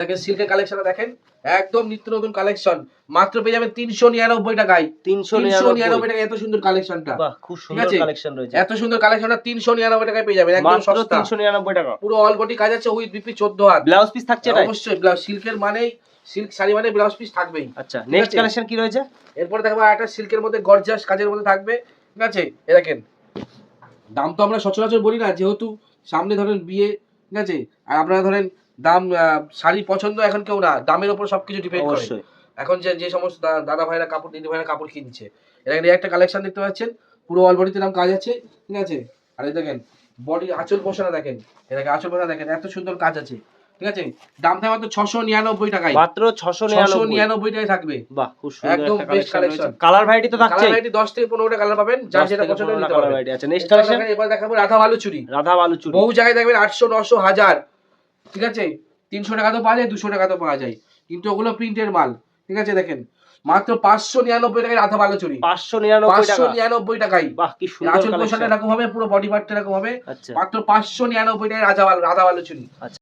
সিল্কের কালেকশন দেখেন, একদম নিত্য নতুন কালেকশন, মাত্র পেয়ে যাবেন 399 টাকায়। 399 টাকায় এত সুন্দর কালেকশনটা। বাহ, খুব সুন্দর কালেকশন রয়েছে। এত সুন্দর কালেকশনটা 399 টাকায় পেয়ে যাবেন, একদম মাত্র সস্তা। 399 টাকা। পুরো অল বডি কাজ আছে, উইথ বিপি 14 হাত। ব্লাউজ পিস থাকছে এটা? অবশ্যই ব্লাউজ, সিল্কের মানে সিল্ক শাড়ি মানে ব্লাউজ পিস থাকবেই। আচ্ছা, নেক্সট কালেকশন কি রয়েছে? এরপর দেখো একটা সিল্কের মধ্যে গর্জিয়াস কাজের মধ্যে থাকবে, ঠিক আছে? এ দেখেন, দাম তো আমরা সচরাচর বলি না, যেহেতু সামনে ধরেন বিয়ে, ঠিক আছে? আর আপনারা ধরেন দাম, শাড়ি পছন্দ এখন কেউ না, দামের উপর সবকিছু ডিপেন্ড করে। অবশ্যই। এখন যে সমস্ত দাদা ভাইরা কাপড়, দিদি ভাইরা কাপড় কিনছে, এখানে একটা কালেকশন দেখতে পাচ্ছেন, পুরো অল বডিতে নাম কাজ আছে, ঠিক আছে? আর এই দেখেন বডি আঁচল পোষণা দেখেন, এটাকে আঁচল পোষণা দেখেন, এত সুন্দর কাজ আছে, ঠিক আছে? দাম থাকবে মাত্র 699 টাকায়। মাত্র 699 টাকায় থাকবে। বাহ, খুব সুন্দর একদম একটা বেস্ট কালেকশন। কালার ভ্যারাইটি তো থাকছে? কালার ভ্যারাইটি 10 থেকে 15টা কালার পাবেন, যার যেটা পছন্দ নিতে পারবেন। আচ্ছা, নেক্সট কালেকশন এবার দেখাবো রাধা বালুচুরি। রাধা বালুচুরি বহু জায়গায় দেখবেন 800, 900, 1000, ঠিক আছে? 300 টাকা তো পাওয়া যায়, 200 টাকা তো পাওয়া যায়, কিন্তু ওগুলো প্রিন্টের মাল, ঠিক আছে? দেখেন মাত্র 599 টাকায় রাধা বালুচুরি। 599 টাকায়। বাহ, কি সুন্দর আঁচল কালেকশন। পোষণটা এরকম হবে, পুরো বডি পার্টটা এরকম হবে। আচ্ছা, মাত্র 599 টাকায় রাধা বালুচুরি। আচ্ছা।